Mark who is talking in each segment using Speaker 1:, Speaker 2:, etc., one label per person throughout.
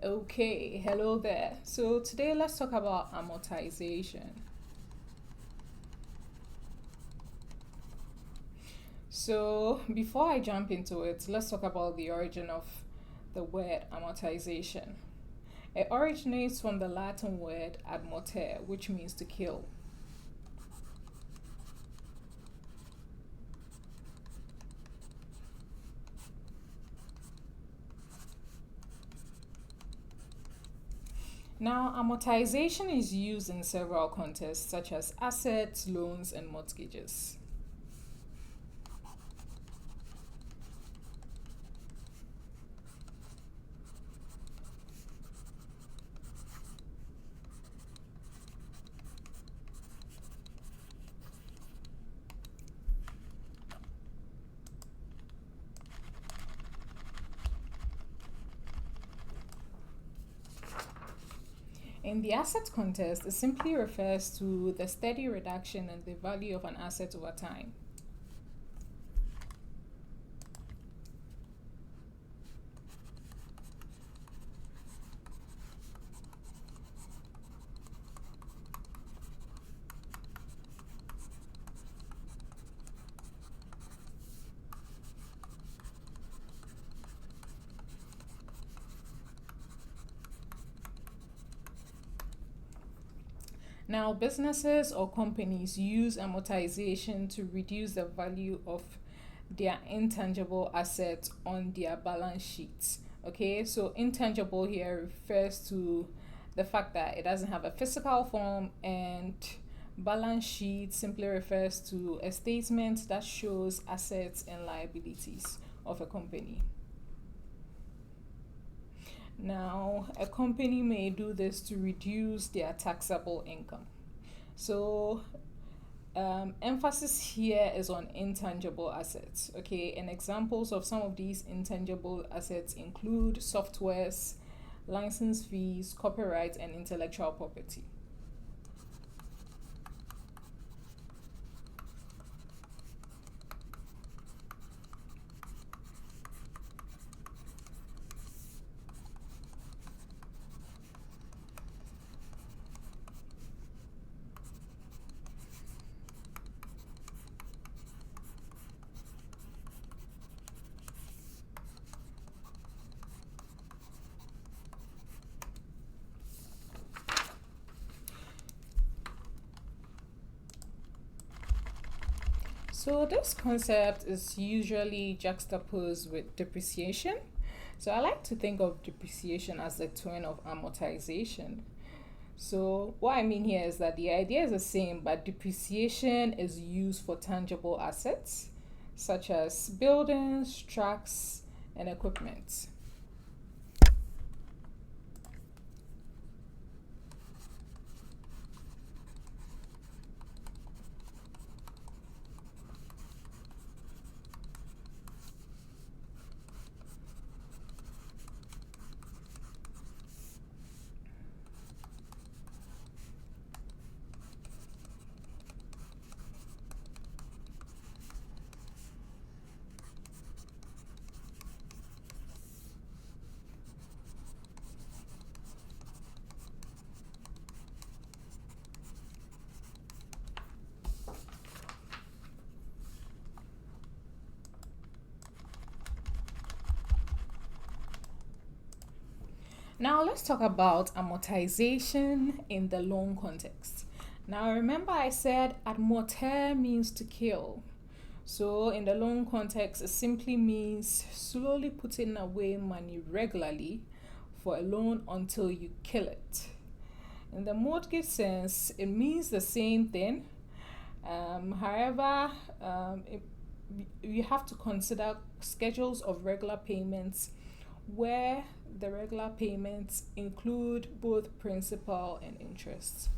Speaker 1: Okay, hello there. So today let's talk about amortization. So before I jump into it, let's talk about the origin of the word amortization. It originates from the Latin word admortere, which means to kill. Now, amortization is used in several contexts, such as assets, loans, and mortgages. In the asset context, it simply refers to the steady reduction in the value of an asset over time. Now, businesses or companies use amortization to reduce the value of their intangible assets on their balance sheets. Okay, so intangible here refers to the fact that it doesn't have a physical form, and balance sheet simply refers to a statement that shows assets and liabilities of a company. Now, a company may do this to reduce their taxable income. So, emphasis here is on intangible assets. Okay, and examples of some of these intangible assets include softwares, license fees, copyright, and intellectual property. So, this concept is usually juxtaposed with depreciation. So, I like to think of depreciation as the twin of amortization. So, what I mean here is that the idea is the same, but depreciation is used for tangible assets such as buildings, trucks, and equipment. Now, let's talk about amortization in the loan context. Now, remember I said amortere means to kill. So, in the loan context, it simply means slowly putting away money regularly for a loan until you kill it. In the mortgage sense, it means the same thing. However, you have to consider schedules of regular payments where the regular payments include both principal and interest.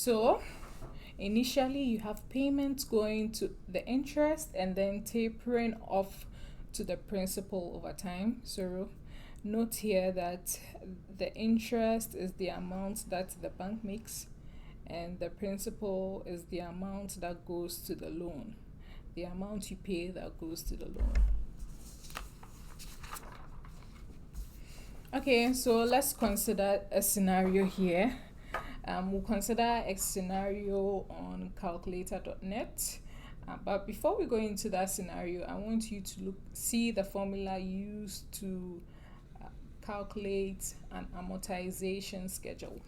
Speaker 1: So initially you have payments going to the interest and then tapering off to the principal over time. So note here that the interest is the amount that the bank makes and the principal is the amount that goes to the loan, the amount you pay that goes to the loan. Okay, so let's consider a scenario here. We'll consider a scenario on calculator.net. But before we go into that scenario, I want you to see the formula used to calculate an amortization schedule.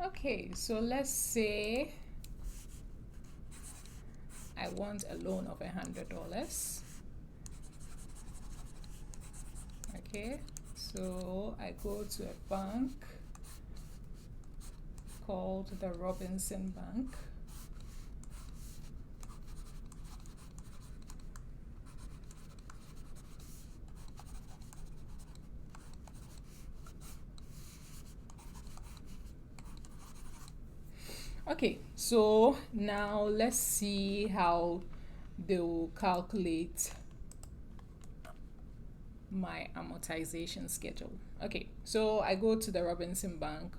Speaker 1: Okay, so let's say I want a loan of $100. Okay, so I go to a bank called the Robinson Bank. Okay, so now let's see how they will calculate my amortization schedule. Okay, so I go to the Robinson Bank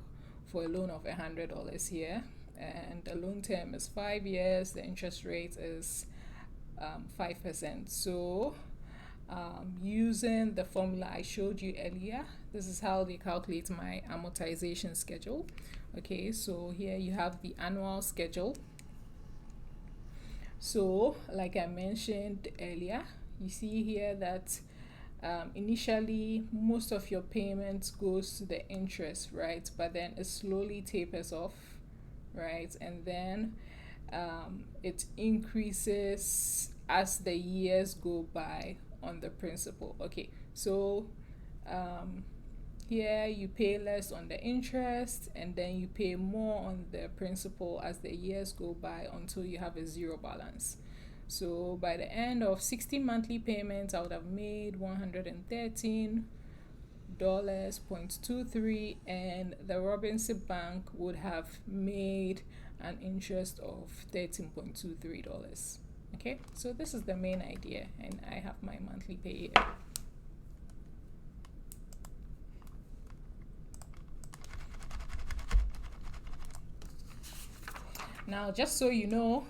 Speaker 1: for a loan of $100 here, and the loan term is 5 years. The interest rate is 5%. So using the formula I showed you earlier, this is how they calculate my amortization schedule. Okay, so here you have the annual schedule. So like I mentioned earlier, you see here that initially most of your payments goes to the interest, right? But then it slowly tapers off, right? And then it increases as the years go by on the principal. Okay, so here you pay less on the interest and then you pay more on the principal as the years go by until you have a zero balance. So by the end of 60 monthly payments, I would have made $113.23, and the Robinson Bank would have made an interest of $13.23. Okay, so this is the main idea, and I have my monthly pay here. Now, just so you know,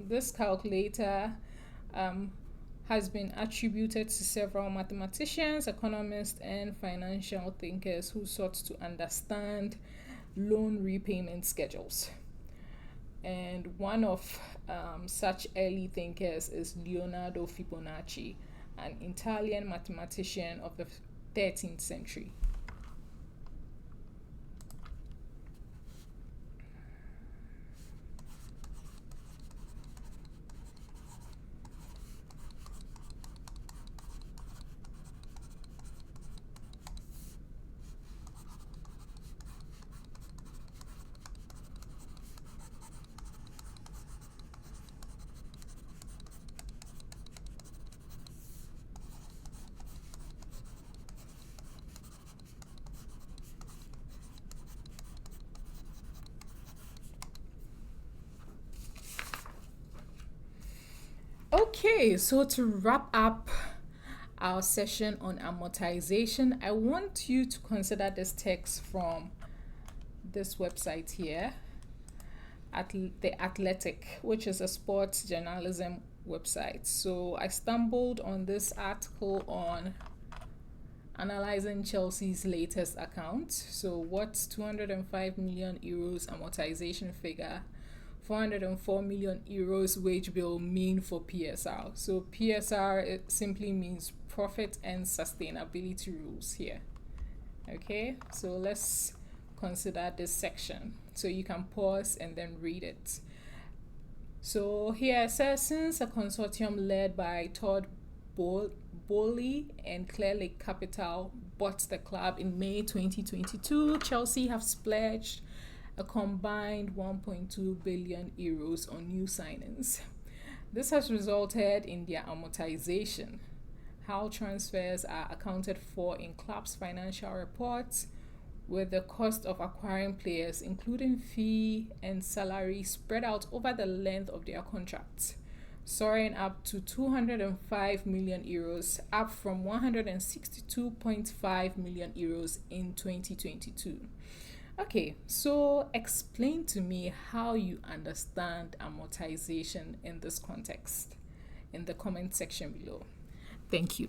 Speaker 1: this calculator has been attributed to several mathematicians, economists, and financial thinkers who sought to understand loan repayment schedules. And one of such early thinkers is Leonardo Fibonacci, an Italian mathematician of the 13th century. Okay, so to wrap up our session on amortization, I want you to consider this text from this website here, at The Athletic, which is a sports journalism website. So I stumbled on this article on analyzing Chelsea's latest account. So what's 205 million euros amortization figure, 404 million euros wage bill mean for PSR? So PSR, it simply means profit and sustainability rules here. Okay, so let's consider this section. So you can pause and then read it. So here it says, since a consortium led by Todd Bowley and Clear Lake Capital bought the club in May 2022, Chelsea have splurged a combined 1.2 billion euros on new signings. This has resulted in their amortization, how transfers are accounted for in club's financial reports, with the cost of acquiring players, including fee and salary, spread out over the length of their contracts, soaring up to 205 million euros, up from 162.5 million euros in 2022. Okay, so explain to me how you understand amortization in this context in the comment section below. Thank you.